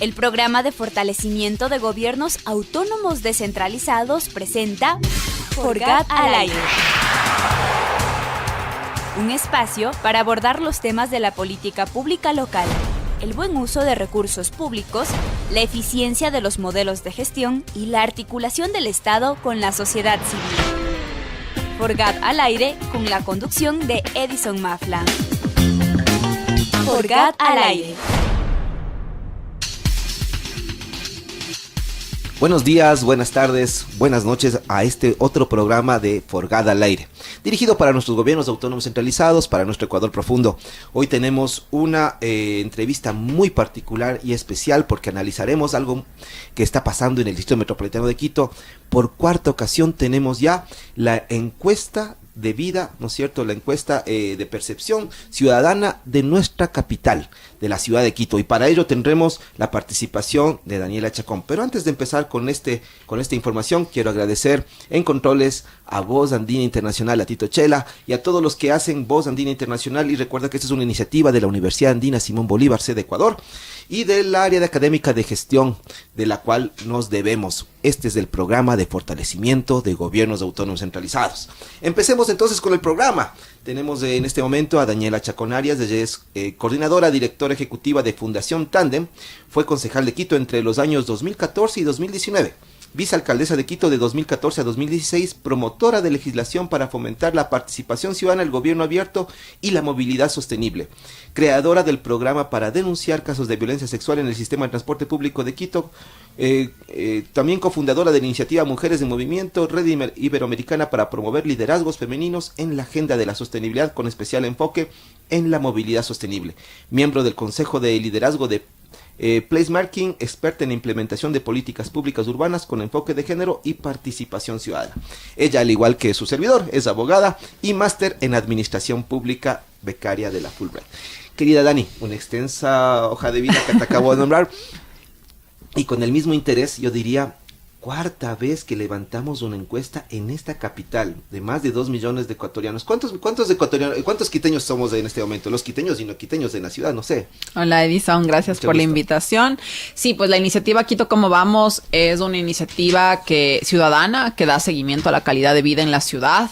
El programa de fortalecimiento de gobiernos autónomos descentralizados presenta Forgat al aire. Un espacio para abordar los temas de la política pública local, el buen uso de recursos públicos, la eficiencia de los modelos de gestión y la articulación del Estado con la sociedad civil. Forgat al aire con la conducción de Edison Mafla. Forgat al aire. Buenos días, buenas tardes, buenas noches a este otro programa de Forgat al aire, dirigido para nuestros gobiernos autónomos centralizados, para nuestro Ecuador profundo. Hoy tenemos una entrevista muy particular y especial porque analizaremos algo que está pasando en el Distrito Metropolitano de Quito. Por cuarta ocasión tenemos ya la encuesta de vida, ¿no es cierto?, la encuesta de percepción ciudadana de nuestra capital, de la ciudad de Quito, y para ello tendremos la participación de Daniela Chacón. Pero antes de empezar con esta información, quiero agradecer en controles a Voz Andina Internacional, a Tito Chela y a todos los que hacen Voz Andina Internacional. Y recuerda que esta es una iniciativa de la Universidad Andina Simón Bolívar, sede Ecuador, y del área de académica de gestión, de la cual nos debemos. Este es el programa de fortalecimiento de gobiernos autónomos centralizados. Empecemos entonces con el programa. Tenemos en este momento a Daniela Chacón Arias. Ella es coordinadora, directora ejecutiva de Fundación Tándem. Fue concejal de Quito entre los años 2014 y 2019. Vicealcaldesa de Quito de 2014 a 2016, promotora de legislación para fomentar la participación ciudadana, el gobierno abierto y la movilidad sostenible. Creadora del programa para denunciar casos de violencia sexual en el sistema de transporte público de Quito. También cofundadora de la iniciativa Mujeres en Movimiento, Red Iberoamericana para promover liderazgos femeninos en la agenda de la sostenibilidad con especial enfoque en la movilidad sostenible. Miembro del Consejo de Liderazgo de Placemarking, experta en implementación de políticas públicas urbanas con enfoque de género y participación ciudadana. Ella, al igual que su servidor, es abogada y máster en administración pública, becaria de la Fulbright. Querida Dani, una extensa hoja de vida que te acabo de nombrar, y con el mismo interés, yo diría, cuarta vez que levantamos una encuesta en esta capital de más de 2 millones de ecuatorianos. ¿Cuántos quiteños somos en este momento? Los quiteños y no quiteños en la ciudad, no sé. Hola Edison, gracias por la invitación. Sí, pues la iniciativa Quito Como Vamos es una iniciativa ciudadana que da seguimiento a la calidad de vida en la ciudad.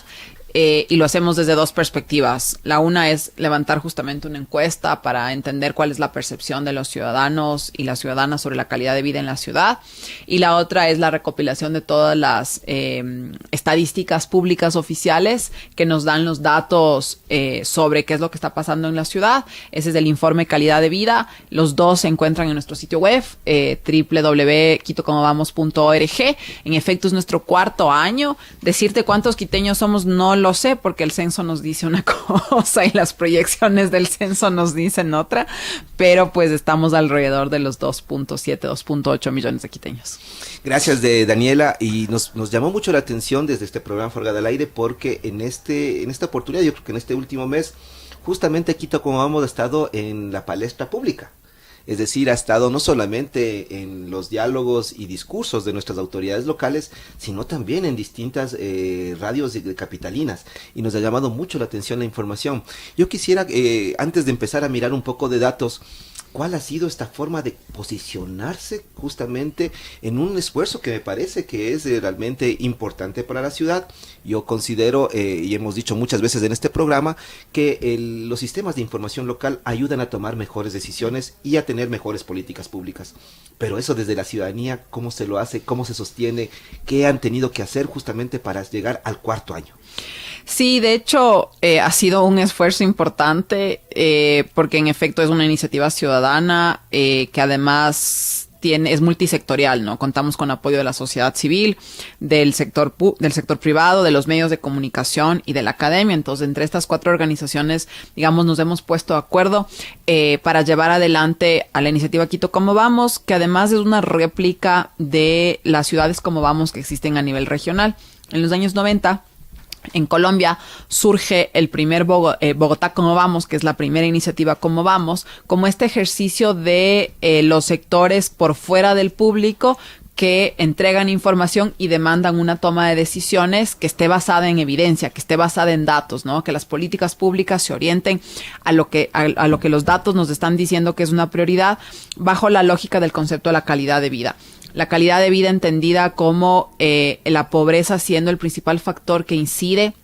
Y lo hacemos desde dos perspectivas. La una es levantar justamente una encuesta para entender cuál es la percepción de los ciudadanos y las ciudadanas sobre la calidad de vida en la ciudad. Y la otra es la recopilación de todas las estadísticas públicas oficiales que nos dan los datos sobre qué es lo que está pasando en la ciudad. Ese es el informe Calidad de Vida. Los dos se encuentran en nuestro sitio web, www.quitocomobamos.org. En efecto, es nuestro cuarto año. Decirte cuántos quiteños somos no lo sé, porque el censo nos dice una cosa y las proyecciones del censo nos dicen otra, pero pues estamos alrededor de los 2.7, 2.8 millones de quiteños. Gracias Daniela, y nos llamó mucho la atención desde este programa Forgat al aire porque en esta oportunidad, yo creo que en este último mes, justamente Quito Como Vamos ha estado en la palestra pública. Es decir, ha estado no solamente en los diálogos y discursos de nuestras autoridades locales, sino también en distintas radios capitalinas, y nos ha llamado mucho la atención la información. Yo quisiera, antes de empezar a mirar un poco de datos, ¿cuál ha sido esta forma de posicionarse justamente en un esfuerzo que me parece que es realmente importante para la ciudad? Yo considero, y hemos dicho muchas veces en este programa, que los sistemas de información local ayudan a tomar mejores decisiones y a tener mejores políticas públicas. Pero eso desde la ciudadanía, ¿cómo se lo hace? ¿Cómo se sostiene? ¿Qué han tenido que hacer justamente para llegar al cuarto año? Sí, de hecho, ha sido un esfuerzo importante porque en efecto es una iniciativa ciudadana que además es multisectorial, ¿no? Contamos con apoyo de la sociedad civil, del sector privado, de los medios de comunicación y de la academia. Entonces, entre estas 4 organizaciones, digamos, nos hemos puesto de acuerdo para llevar adelante a la iniciativa Quito Como Vamos, que además es una réplica de las ciudades Como Vamos que existen a nivel regional. En los años 90, en Colombia surge el primer Bogotá Como Vamos, que es la primera iniciativa Como Vamos, como este ejercicio de los sectores por fuera del público que entregan información y demandan una toma de decisiones que esté basada en evidencia, que esté basada en datos, ¿no? Que las políticas públicas se orienten a lo que los datos nos están diciendo que es una prioridad, bajo la lógica del concepto de la calidad de vida. La calidad de vida entendida como la pobreza siendo el principal factor que incide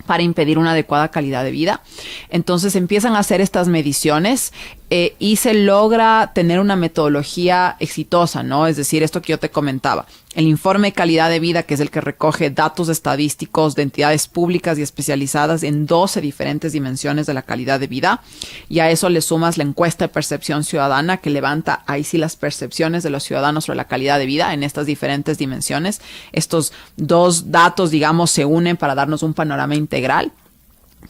para impedir una adecuada calidad de vida. Entonces empiezan a hacer estas mediciones y se logra tener una metodología exitosa, ¿no? Es decir, esto que yo te comentaba, el informe de calidad de vida, que es el que recoge datos estadísticos de entidades públicas y especializadas en 12 diferentes dimensiones de la calidad de vida, y a eso le sumas la encuesta de percepción ciudadana, que levanta ahí sí las percepciones de los ciudadanos sobre la calidad de vida en estas diferentes dimensiones. Estos dos datos, digamos, se unen para darnos un panorama integral,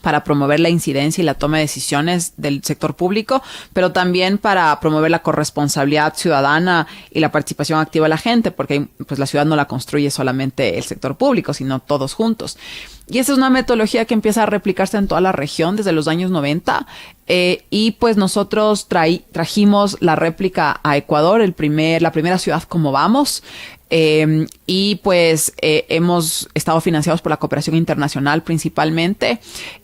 para promover la incidencia y la toma de decisiones del sector público, pero también para promover la corresponsabilidad ciudadana y la participación activa de la gente, porque pues la ciudad no la construye solamente el sector público, sino todos juntos. Y esa es una metodología que empieza a replicarse en toda la región desde los años 90. Y pues nosotros trajimos la réplica a Ecuador, la primera ciudad como vamos. Y pues hemos estado financiados por la cooperación internacional principalmente.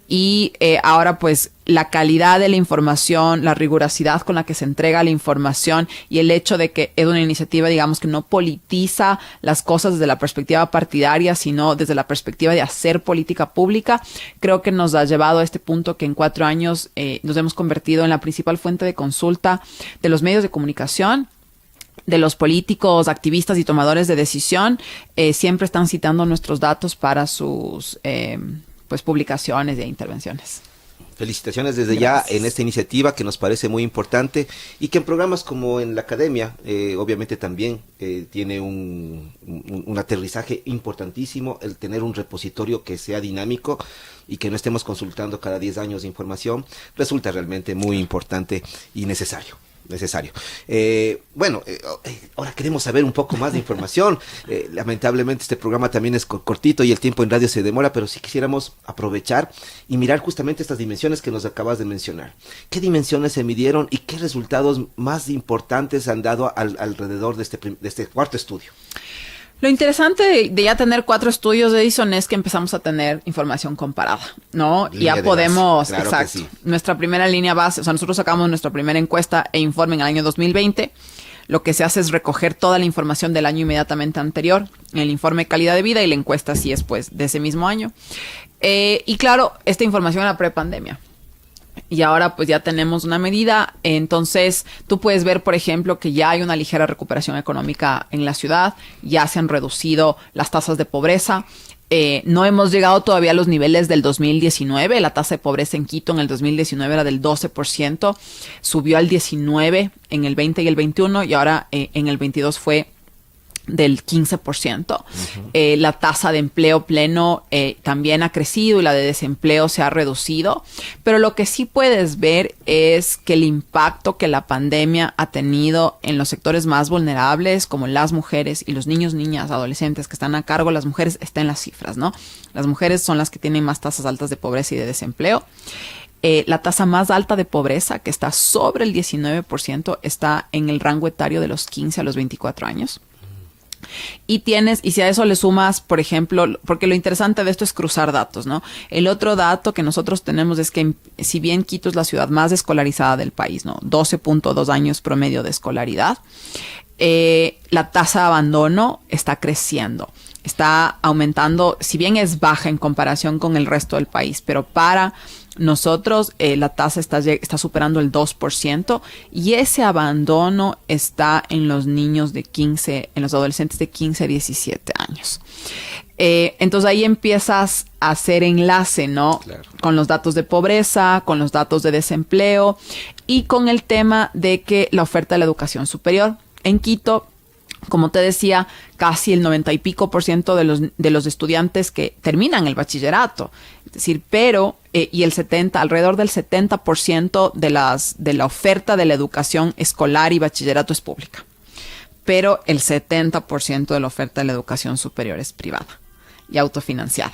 Y ahora pues la calidad de la información, la rigurosidad con la que se entrega la información y el hecho de que es una iniciativa, digamos, que no politiza las cosas desde la perspectiva partidaria, sino desde la perspectiva de hacer política pública, creo que nos ha llevado a este punto que en 4 años nos hemos convertido en la principal fuente de consulta de los medios de comunicación, de los políticos, activistas y tomadores de decisión. Siempre están citando nuestros datos para sus pues publicaciones e intervenciones. Felicitaciones desde Gracias. ya en esta iniciativa que nos parece muy importante y que en programas como en la academia obviamente también tiene un aterrizaje importantísimo el tener un repositorio que sea dinámico y que no estemos consultando cada 10 años de información. Resulta realmente muy importante y necesario. Ahora queremos saber un poco más de información. Lamentablemente este programa también es cortito y el tiempo en radio se demora, pero sí quisiéramos aprovechar y mirar justamente estas dimensiones que nos acabas de mencionar. ¿Qué dimensiones se midieron y qué resultados más importantes han dado alrededor de este cuarto estudio? Lo interesante de ya tener 4 estudios de Edison es que empezamos a tener información comparada, ¿no? Ya podemos, claro, exacto, sí. Nuestra primera línea base, o sea, nosotros sacamos nuestra primera encuesta e informe en el año 2020. Lo que se hace es recoger toda la información del año inmediatamente anterior, en el informe de calidad de vida, y la encuesta sí es pues de ese mismo año. Y claro, esta información era prepandemia. Y ahora pues ya tenemos una medida. Entonces tú puedes ver, por ejemplo, que ya hay una ligera recuperación económica en la ciudad, ya se han reducido las tasas de pobreza. No hemos llegado todavía a los niveles del 2019. La tasa de pobreza en Quito en el 2019 era del 12%, subió al 19% en el 20 y el 21, y ahora en el 22 fue del 15%. La tasa de empleo pleno también ha crecido y la de desempleo se ha reducido. Pero lo que sí puedes ver es que el impacto que la pandemia ha tenido en los sectores más vulnerables, como las mujeres y los niños, niñas, adolescentes que están a cargo, las mujeres, está en las cifras, ¿no? Las mujeres son las que tienen más tasas altas de pobreza y de desempleo. La tasa más alta de pobreza, que está sobre el 19%, está en el rango etario de los 15 a los 24 años. Y si a eso le sumas, por ejemplo, porque lo interesante de esto es cruzar datos, ¿no? El otro dato que nosotros tenemos es que si bien Quito es la ciudad más escolarizada del país, ¿no? 12.2 años promedio de escolaridad, la tasa de abandono está creciendo. Está aumentando, si bien es baja en comparación con el resto del país, pero para nosotros la tasa está superando el 2%, y ese abandono está en los niños en los adolescentes de 15 a 17 años. Entonces ahí empiezas a hacer enlace, ¿no? Claro. Con los datos de pobreza, con los datos de desempleo y con el tema de que la oferta de la educación superior en Quito, como te decía, casi el 90 y pico % de los estudiantes que terminan el bachillerato. Es decir, y alrededor del 70% de la oferta de la educación escolar y bachillerato es pública. Pero el 70% de la oferta de la educación superior es privada y autofinanciada.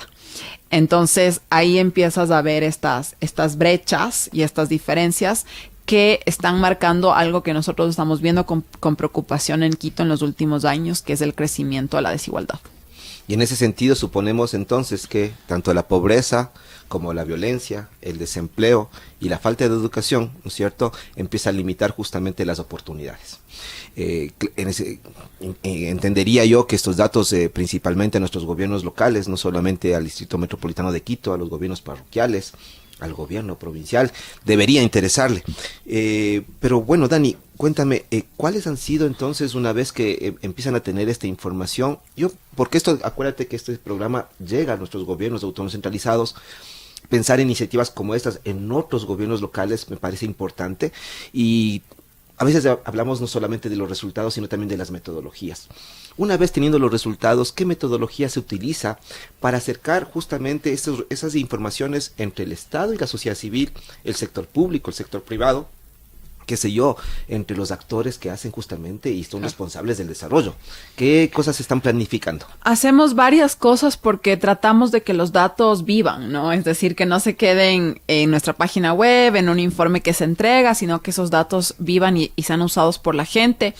Entonces ahí empiezas a ver estas brechas y estas diferencias que están marcando algo que nosotros estamos viendo con preocupación en Quito en los últimos años, que es el crecimiento de la desigualdad. Y en ese sentido suponemos entonces que tanto la pobreza como la violencia, el desempleo y la falta de educación, ¿no es cierto?, empieza a limitar justamente las oportunidades. Entendería yo que estos datos principalmente a nuestros gobiernos locales, no solamente al Distrito Metropolitano de Quito, a los gobiernos parroquiales, al gobierno provincial, debería interesarle. Pero bueno, Dani, cuéntame, ¿cuáles han sido entonces una vez que empiezan a tener esta información? Porque acuérdate que este programa llega a nuestros gobiernos autónomos centralizados. Pensar en iniciativas como estas en otros gobiernos locales me parece importante, y a veces hablamos no solamente de los resultados, sino también de las metodologías. Una vez teniendo los resultados, ¿qué metodología se utiliza para acercar justamente esas informaciones entre el Estado y la sociedad civil, el sector público, el sector privado, qué sé yo, entre los actores que hacen justamente y son responsables del desarrollo? ¿Qué cosas se están planificando? Hacemos varias cosas porque tratamos de que los datos vivan, ¿no? Es decir, que no se queden en nuestra página web, en un informe que se entrega, sino que esos datos vivan y sean usados por la gente.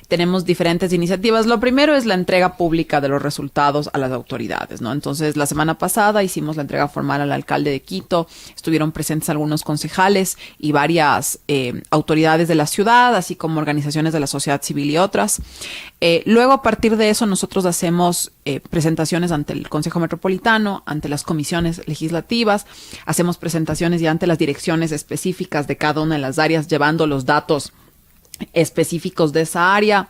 Tenemos diferentes iniciativas. Lo primero es la entrega pública de los resultados a las autoridades, ¿no? Entonces, la semana pasada hicimos la entrega formal al alcalde de Quito. Estuvieron presentes algunos concejales y varias autoridades de la ciudad, así como organizaciones de la sociedad civil y otras. Luego, a partir de eso, nosotros hacemos presentaciones ante el Consejo Metropolitano, ante las comisiones legislativas, hacemos presentaciones ya ante las direcciones específicas de cada una de las áreas, llevando los datos específicos de esa área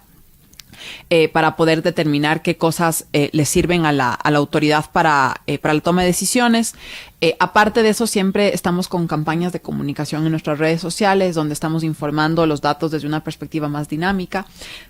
para poder determinar qué cosas le sirven a la autoridad para la toma de decisiones. Aparte de eso, siempre estamos con campañas de comunicación en nuestras redes sociales, donde estamos informando los datos desde una perspectiva más dinámica.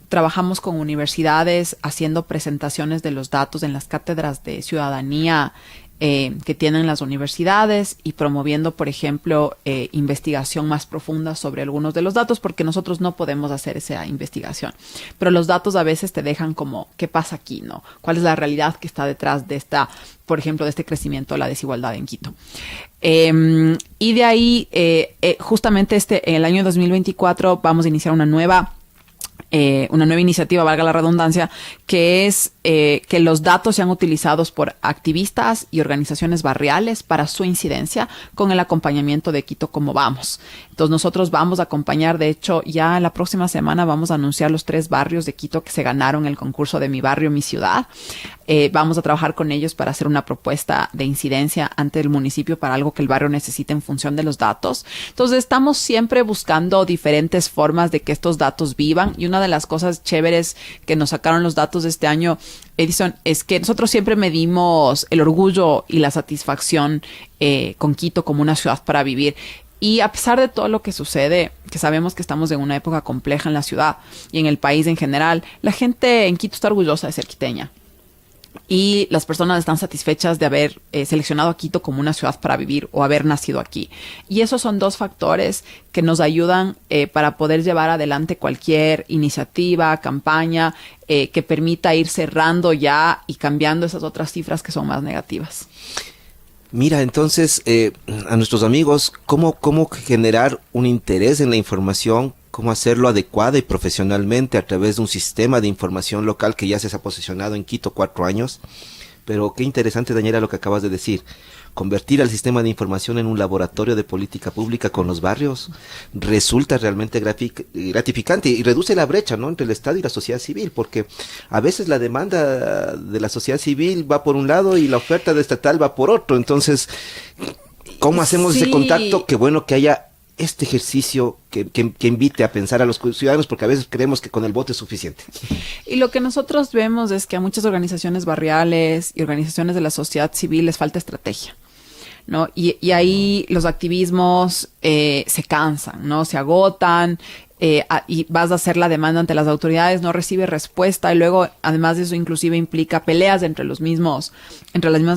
Trabajamos con universidades haciendo presentaciones de los datos en las cátedras de ciudadanía que tienen las universidades, y promoviendo, por ejemplo, investigación más profunda sobre algunos de los datos, porque nosotros no podemos hacer esa investigación. Pero los datos a veces te dejan como, ¿qué pasa aquí, no? ¿Cuál es la realidad que está detrás de por ejemplo, de este crecimiento de la desigualdad en Quito? Y de ahí, justamente en el año 2024 vamos a iniciar una nueva iniciativa, valga la redundancia, que es que los datos sean utilizados por activistas y organizaciones barriales para su incidencia, con el acompañamiento de Quito Como Vamos. Entonces nosotros vamos a acompañar, de hecho, ya la próxima semana vamos a anunciar los 3 barrios de Quito que se ganaron el concurso de Mi Barrio, Mi Ciudad. Vamos a trabajar con ellos para hacer una propuesta de incidencia ante el municipio para algo que el barrio necesita en función de los datos. Entonces estamos siempre buscando diferentes formas de que estos datos vivan, y una de las cosas chéveres que nos sacaron los datos de este año, Edison, es que nosotros siempre medimos el orgullo y la satisfacción con Quito como una ciudad para vivir. Y a pesar de todo lo que sucede, que sabemos que estamos en una época compleja en la ciudad y en el país en general, la gente en Quito está orgullosa de ser quiteña. Y las personas están satisfechas de haber seleccionado a Quito como una ciudad para vivir o haber nacido aquí. Y esos son 2 factores que nos ayudan para poder llevar adelante cualquier iniciativa, campaña que permita ir cerrando ya y cambiando esas otras cifras que son más negativas. Mira, entonces, a nuestros amigos, ¿cómo generar un interés en la información? ¿Cómo hacerlo adecuada y profesionalmente a través de un sistema de información local que ya se ha posicionado en Quito 4 años? Pero qué interesante, Daniela, lo que acabas de decir. Convertir al sistema de información en un laboratorio de política pública con los barrios resulta realmente gratificante y reduce la brecha, ¿no?, entre el Estado y la sociedad civil, porque a veces la demanda de la sociedad civil va por un lado y la oferta de estatal va por otro. Entonces, ¿cómo hacemos ese contacto? Qué bueno que haya este ejercicio que invite a pensar a los ciudadanos, porque a veces creemos que con el voto es suficiente. Y lo que nosotros vemos es que a muchas organizaciones barriales y organizaciones de la sociedad civil les falta estrategia, ¿no? Y ahí los activismos se cansan, ¿no? Se agotan, y vas a hacer la demanda ante las autoridades, no recibe respuesta, y luego, además de eso, inclusive implica peleas entre las mismas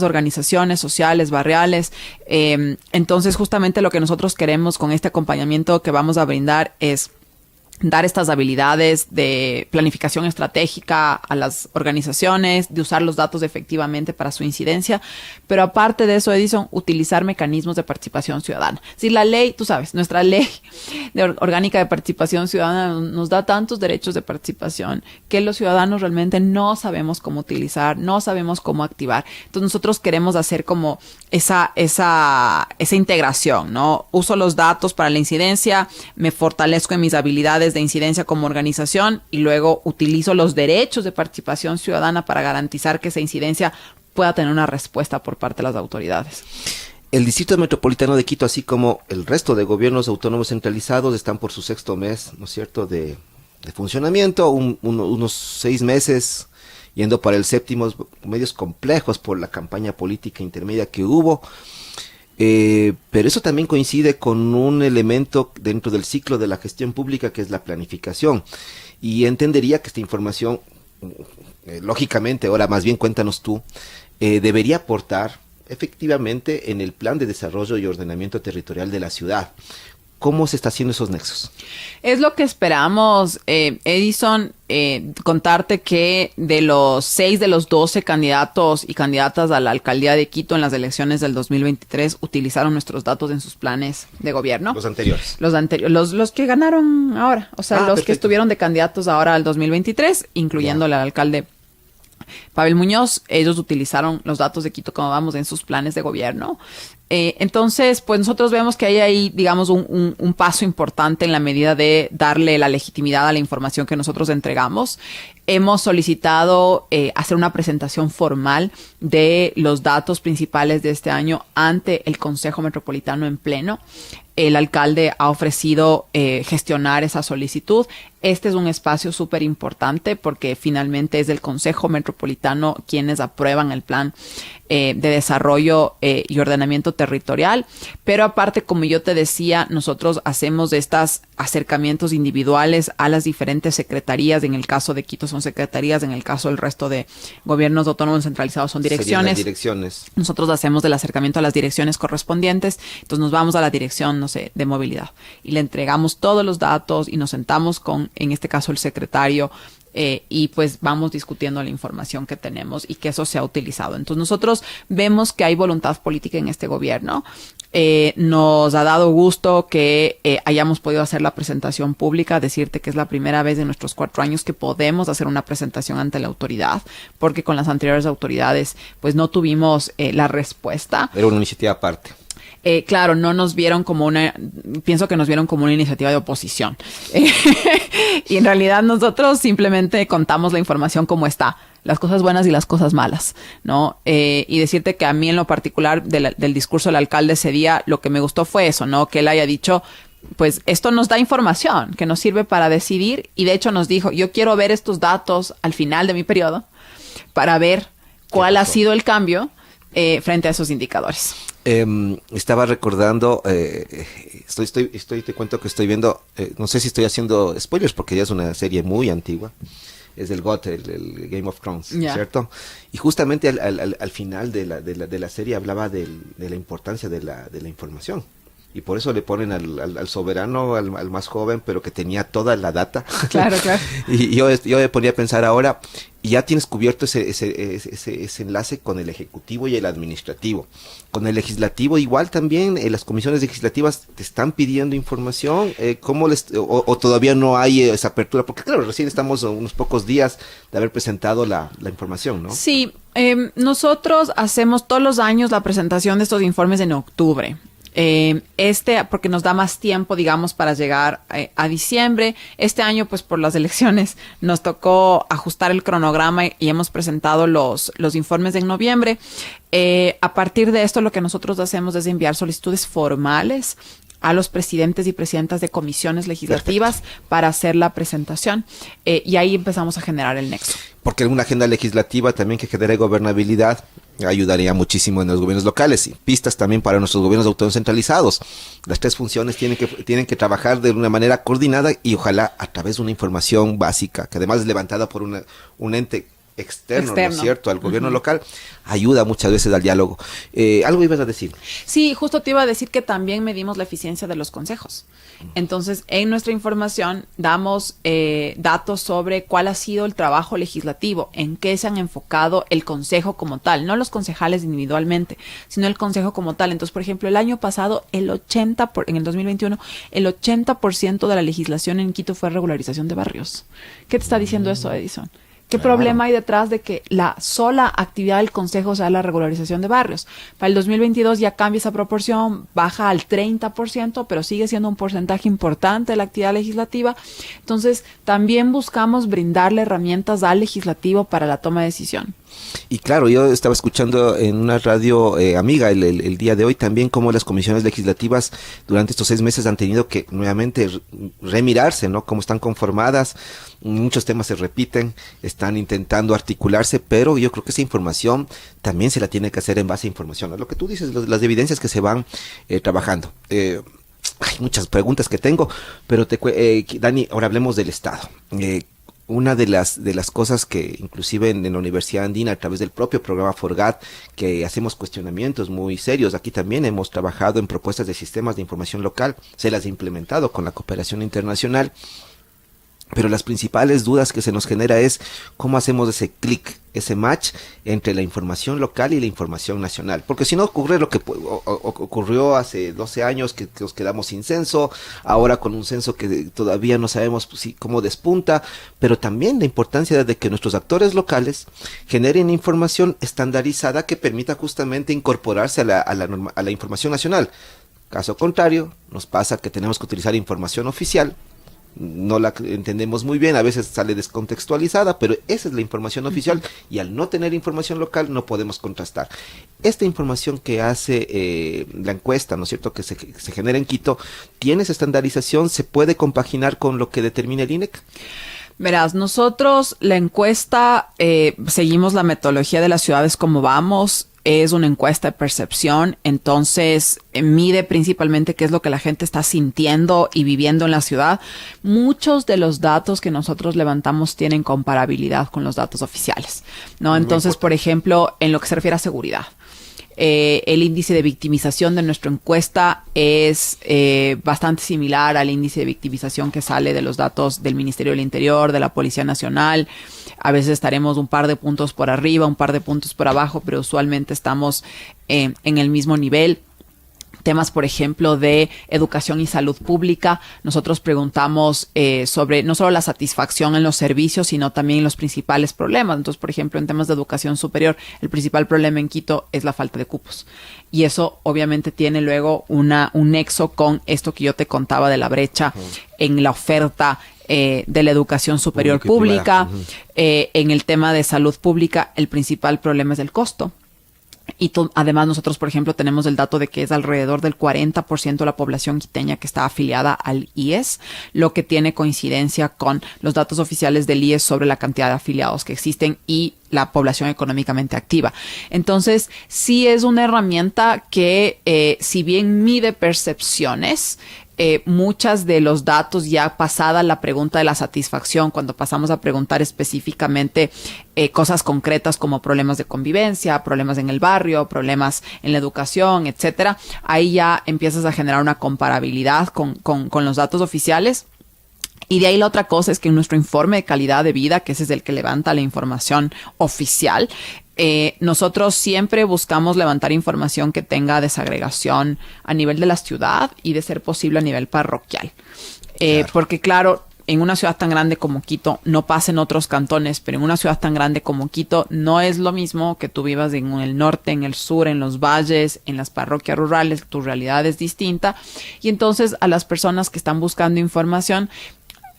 organizaciones sociales, barriales. Entonces, justamente lo que nosotros queremos con este acompañamiento que vamos a brindar es dar estas habilidades de planificación estratégica a las organizaciones, de usar los datos efectivamente para su incidencia, pero aparte de eso, Edison, utilizar mecanismos de participación ciudadana. Si la ley, tú sabes, nuestra ley orgánica de participación ciudadana nos da tantos derechos de participación que los ciudadanos realmente no sabemos cómo utilizar, no sabemos cómo activar. Entonces nosotros queremos hacer como esa integración, ¿no? Uso los datos para la incidencia, me fortalezco en mis habilidades de incidencia como organización y luego utilizo los derechos de participación ciudadana para garantizar que esa incidencia pueda tener una respuesta por parte de las autoridades. El Distrito Metropolitano de Quito, así como el resto de gobiernos autónomos centralizados, están por su 6º mes, ¿no es cierto?, de funcionamiento, unos 6 meses, yendo para el 7º, medios complejos por la campaña política intermedia que hubo. Pero eso también coincide con un elemento dentro del ciclo de la gestión pública que es la planificación, y entendería que esta información, lógicamente, ahora más bien cuéntanos tú, debería aportar efectivamente en el plan de desarrollo y ordenamiento territorial de la ciudad. ¿Cómo se está haciendo esos nexos? Es lo que esperamos, Edison, contarte que de los 6 de los 12 candidatos y candidatas a la alcaldía de Quito en las elecciones del 2023 utilizaron nuestros datos en sus planes de gobierno. Los anteriores. Los que ganaron ahora, o sea, los perfecto. que estuvieron de candidatos ahora al 2023, incluyendo al alcalde Pavel Muñoz. Ellos utilizaron los datos de Quito, como vamos, en sus planes de gobierno. Entonces, pues nosotros vemos que hay ahí, digamos, un paso importante en la medida de darle la legitimidad a la información que nosotros entregamos. Hemos solicitado hacer una presentación formal de los datos principales de este año ante el Consejo Metropolitano en pleno. El alcalde ha ofrecido gestionar esa solicitud. Este es un espacio súper importante porque finalmente es el Consejo Metropolitano quienes aprueban el plan de desarrollo y ordenamiento territorial. Pero aparte, como yo te decía, nosotros hacemos estos acercamientos individuales a las diferentes secretarías. En el caso de Quito son secretarías, en el caso del resto de gobiernos autónomos centralizados son direcciones. Direcciones. Nosotros hacemos el acercamiento a las direcciones correspondientes. Entonces nos vamos a la dirección, no sé, de movilidad y le entregamos todos los datos y nos sentamos con, en este caso, el secretario y pues vamos discutiendo la información que tenemos y que eso se ha utilizado. Entonces nosotros vemos que hay voluntad política en este gobierno. Nos ha dado gusto que hayamos podido hacer la presentación pública, decirte que es la primera vez en nuestros 4 años que podemos hacer una presentación ante la autoridad, porque con las anteriores autoridades pues no tuvimos la respuesta. Era una iniciativa aparte. Claro, no nos vieron como pienso que nos vieron como una iniciativa de oposición. Y en realidad nosotros simplemente contamos la información como está, las cosas buenas y las cosas malas, ¿no? Y decirte que a mí en lo particular del discurso del alcalde ese día, lo que me gustó fue eso, ¿no? Que él haya dicho, pues esto nos da información que nos sirve para decidir, y de hecho nos dijo, yo quiero ver estos datos al final de mi periodo para ver cuál ha sido el cambio frente a esos indicadores. Estaba recordando, te cuento que estoy viendo, no sé si estoy haciendo spoilers porque ya es una serie muy antigua, es el GOT, el Game of Thrones, Yeah. ¿cierto? Y justamente al final de la serie hablaba de la importancia de la información. Y por eso le ponen al soberano, al más joven, pero que tenía toda la data. Claro, claro. Y yo me ponía a pensar ahora, y ya tienes cubierto ese enlace con el ejecutivo y el administrativo. Con el legislativo igual también, las comisiones legislativas te están pidiendo información, o todavía no hay esa apertura, porque claro, recién estamos a unos pocos días de haber presentado la información, ¿no? Sí, nosotros hacemos todos los años la presentación de estos informes en octubre. Porque nos da más tiempo, digamos, para llegar a diciembre. Este año, pues por las elecciones, nos tocó ajustar el cronograma y hemos presentado los informes en noviembre. A partir de esto, lo que nosotros hacemos es enviar solicitudes formales a los presidentes y presidentas de comisiones legislativas. Perfecto. Para hacer la presentación. Y ahí empezamos a generar el nexo. Porque una agenda legislativa también que genere gobernabilidad ayudaría muchísimo en los gobiernos locales, y pistas también para nuestros gobiernos autónomos centralizados. Las 3 funciones tienen que trabajar de una manera coordinada y ojalá a través de una información básica, que además es levantada por un ente externo, ¿no es cierto?, al gobierno local, ayuda muchas veces al diálogo. ¿Algo ibas a decir? Sí, justo te iba a decir que también medimos la eficiencia de los consejos. Entonces, en nuestra información damos datos sobre cuál ha sido el trabajo legislativo, en qué se han enfocado el consejo como tal, no los concejales individualmente, sino el consejo como tal. Entonces, por ejemplo, el año pasado, en el 2021, el 80% de la legislación en Quito fue regularización de barrios. ¿Qué te está diciendo eso, Edison? ¿Qué problema hay detrás de que la sola actividad del Consejo sea la regularización de barrios? Para el 2022 ya cambia esa proporción, baja al 30%, pero sigue siendo un porcentaje importante de la actividad legislativa. Entonces, también buscamos brindarle herramientas al legislativo para la toma de decisión. Y claro, yo estaba escuchando en una radio amiga el día de hoy también cómo las comisiones legislativas durante estos 6 meses han tenido que nuevamente remirarse, ¿no? Cómo están conformadas, muchos temas se repiten, están intentando articularse, pero yo creo que esa información también se la tiene que hacer en base a información, ¿no? Lo que tú dices, las evidencias que se van trabajando. Hay muchas preguntas que tengo, pero Dani, ahora hablemos del Estado. Una de las cosas que inclusive en la Universidad Andina, a través del propio programa Forgad, que hacemos cuestionamientos muy serios, aquí también hemos trabajado en propuestas de sistemas de información local, se las ha implementado con la cooperación internacional, pero las principales dudas que se nos genera es cómo hacemos ese clic, ese match entre la información local y la información nacional. Porque si no ocurre lo que ocurrió hace 12 años, que nos quedamos sin censo, ahora con un censo que todavía no sabemos cómo despunta, pero también la importancia de que nuestros actores locales generen información estandarizada que permita justamente incorporarse a la información nacional. Caso contrario, nos pasa que tenemos que utilizar información oficial, no la entendemos muy bien, a veces sale descontextualizada, pero esa es la información oficial y al no tener información local no podemos contrastar. Esta información que hace la encuesta, ¿no es cierto?, que se genera en Quito, ¿tiene esa estandarización? ¿Se puede compaginar con lo que determina el INEC? Verás, nosotros la encuesta seguimos la metodología de las ciudades como vamos. Es una encuesta de percepción, entonces mide principalmente qué es lo que la gente está sintiendo y viviendo en la ciudad. Muchos de los datos que nosotros levantamos tienen comparabilidad con los datos oficiales, ¿no? Entonces, por ejemplo, en lo que se refiere a seguridad, el índice de victimización de nuestra encuesta es bastante similar al índice de victimización que sale de los datos del Ministerio del Interior, de la Policía Nacional. A veces estaremos un par de puntos por arriba, un par de puntos por abajo, pero usualmente estamos en el mismo nivel. Temas, por ejemplo, de educación y salud pública. Nosotros preguntamos sobre no solo la satisfacción en los servicios, sino también los principales problemas. Entonces, por ejemplo, en temas de educación superior, el principal problema en Quito es la falta de cupos. Y eso obviamente tiene luego un nexo con esto que yo te contaba de la brecha en la oferta de la educación superior pública. En el tema de salud pública, el principal problema es el costo. Y además nosotros, por ejemplo, tenemos el dato de que es alrededor del 40% de la población quiteña que está afiliada al IES, lo que tiene coincidencia con los datos oficiales del IES sobre la cantidad de afiliados que existen y la población económicamente activa. Entonces, sí es una herramienta que, si bien mide percepciones, muchas de los datos ya pasada la pregunta de la satisfacción, cuando pasamos a preguntar específicamente cosas concretas como problemas de convivencia, problemas en el barrio, problemas en la educación, etcétera, ahí ya empiezas a generar una comparabilidad con los datos oficiales. Y de ahí la otra cosa es que en nuestro informe de calidad de vida, que ese es el que levanta la información oficial, nosotros siempre buscamos levantar información que tenga desagregación a nivel de la ciudad y de ser posible a nivel parroquial. Claro. Porque claro, en una ciudad tan grande como Quito, no pasa en otros cantones, pero en una ciudad tan grande como Quito no es lo mismo que tú vivas en el norte, en el sur, en los valles, en las parroquias rurales, tu realidad es distinta. Y entonces a las personas que están buscando información,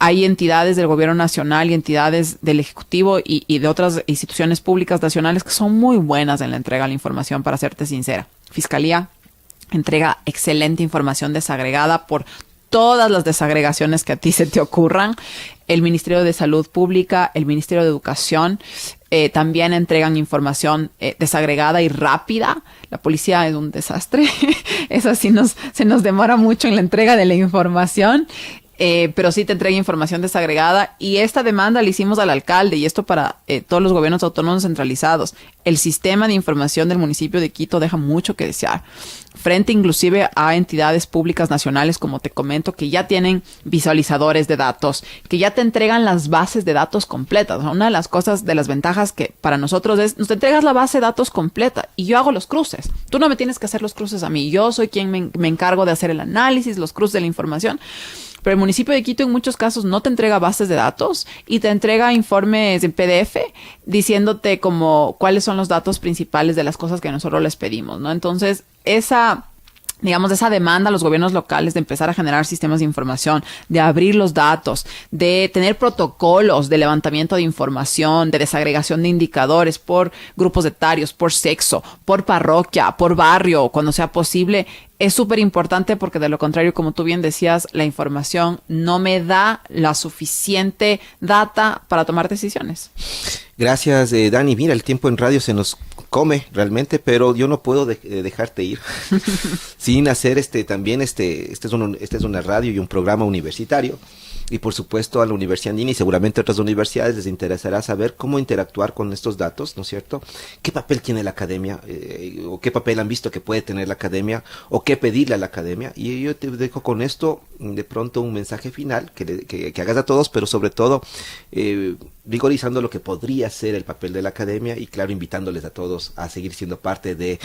hay entidades del gobierno nacional y entidades del ejecutivo y de otras instituciones públicas nacionales que son muy buenas en la entrega de la información, para serte sincera. Fiscalía entrega excelente información desagregada por todas las desagregaciones que a ti se te ocurran. El Ministerio de Salud Pública, el Ministerio de Educación también entregan información desagregada y rápida. La policía es un desastre. Eso sí se nos demora mucho en la entrega de la información. pero sí te entrega información desagregada. Y esta demanda la hicimos al alcalde, y esto para todos los gobiernos autónomos centralizados. El sistema de información del municipio de Quito deja mucho que desear, frente inclusive a entidades públicas nacionales, como te comento, que ya tienen visualizadores de datos, que ya te entregan las bases de datos completas. Una de las cosas, de las ventajas que para nosotros es, nos entregas la base de datos completa y yo hago los cruces. Tú no me tienes que hacer los cruces a mí. Yo soy quien me encargo de hacer el análisis, los cruces de la información. Pero el municipio de Quito en muchos casos no te entrega bases de datos y te entrega informes en PDF diciéndote como cuáles son los datos principales de las cosas que nosotros les pedimos, ¿no? Entonces, esa demanda a los gobiernos locales de empezar a generar sistemas de información, de abrir los datos, de tener protocolos de levantamiento de información, de desagregación de indicadores por grupos etarios, por sexo, por parroquia, por barrio, cuando sea posible, es súper importante, porque de lo contrario, como tú bien decías, la información no me da la suficiente data para tomar decisiones. Gracias, Dani. Mira, el tiempo en radio se nos come realmente, pero yo no puedo dejarte ir sin hacer también este es una radio y un programa universitario. Y por supuesto a la Universidad Andina y seguramente a otras universidades les interesará saber cómo interactuar con estos datos, ¿no es cierto? ¿Qué papel tiene la academia? ¿O qué papel han visto que puede tener la academia? ¿O qué pedirle a la academia? Y yo te dejo con esto de pronto un mensaje final que hagas a todos, pero sobre todo vigorizando lo que podría ser el papel de la academia y claro, invitándoles a todos a seguir siendo parte de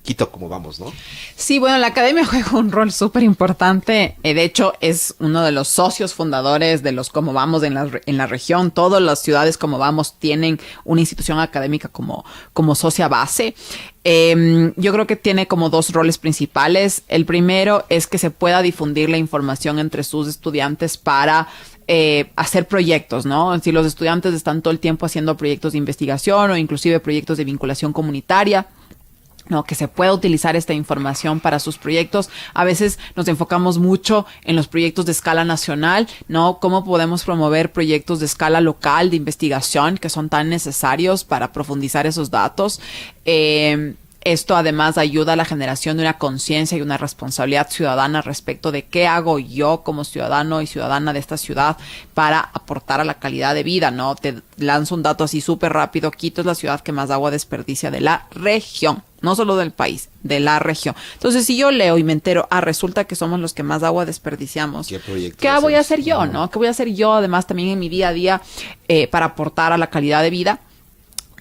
Quito como vamos, ¿no? Sí, bueno, la academia juega un rol súper importante. De hecho, es uno de los socios fundadores de los Como Vamos en la región. Todas las ciudades Como Vamos tienen una institución académica como socia base. Yo creo que tiene como dos roles principales. El primero es que se pueda difundir la información entre sus estudiantes para hacer proyectos, ¿no? Si los estudiantes están todo el tiempo haciendo proyectos de investigación o inclusive proyectos de vinculación comunitaria, ¿no? Que se pueda utilizar esta información para sus proyectos. A veces nos enfocamos mucho en los proyectos de escala nacional, ¿no? Cómo podemos promover proyectos de escala local de investigación que son tan necesarios para profundizar esos datos. Esto además ayuda a la generación de una conciencia y una responsabilidad ciudadana respecto de qué hago yo como ciudadano y ciudadana de esta ciudad para aportar a la calidad de vida, ¿no? Te lanzo un dato así súper rápido. Quito es la ciudad que más agua desperdicia de la región, no solo del país, de la región. Entonces, si yo leo y me entero, resulta que somos los que más agua desperdiciamos. ¿Qué voy a hacer yo, no? ¿Qué voy a hacer yo, además, también en mi día a día para aportar a la calidad de vida?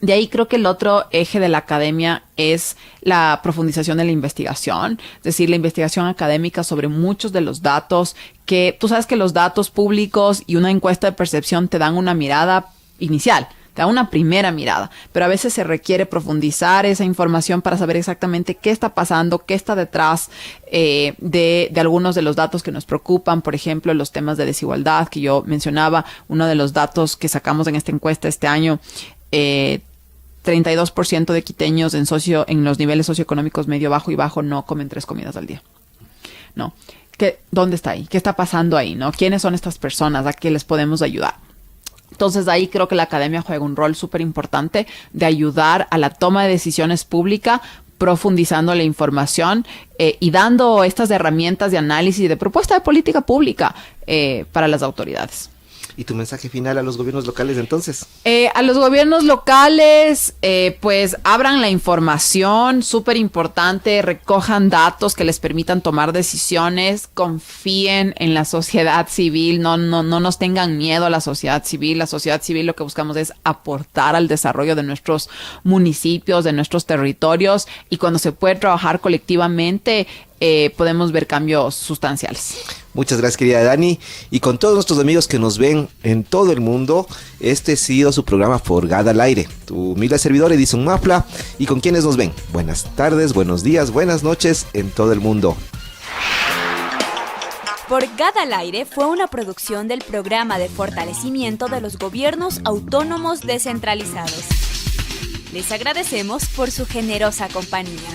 De ahí creo que el otro eje de la academia es la profundización de la investigación, es decir, la investigación académica sobre muchos de los datos que tú sabes que los datos públicos y una encuesta de percepción te dan una mirada inicial, te da una primera mirada, pero a veces se requiere profundizar esa información para saber exactamente qué está pasando, qué está detrás de algunos de los datos que nos preocupan, por ejemplo, los temas de desigualdad que yo mencionaba. Uno de los datos que sacamos en esta encuesta este año, 32% de quiteños en los niveles socioeconómicos medio, bajo y bajo no comen 3 comidas al día. No. ¿Dónde está ahí? ¿Qué está pasando ahí? ¿No? ¿Quiénes son estas personas? ¿A qué les podemos ayudar? Entonces, ahí creo que la academia juega un rol súper importante de ayudar a la toma de decisiones pública, profundizando la información y dando estas herramientas de análisis y de propuesta de política pública para las autoridades. ¿Y tu mensaje final a los gobiernos locales entonces? A los gobiernos locales, pues abran la información, súper importante, recojan datos que les permitan tomar decisiones, confíen en la sociedad civil, no nos tengan miedo a la sociedad civil. La sociedad civil lo que buscamos es aportar al desarrollo de nuestros municipios, de nuestros territorios, y cuando se puede trabajar colectivamente, podemos ver cambios sustanciales. Muchas gracias, querida Dani. Y con todos nuestros amigos que nos ven en todo el mundo, este ha sido su programa Forgada al Aire. Tu humilde servidor Edison Mafla, y con quienes nos ven. Buenas tardes, buenos días, buenas noches en todo el mundo. Forgada al Aire fue una producción del Programa de Fortalecimiento de los Gobiernos Autónomos Descentralizados. Les agradecemos por su generosa compañía.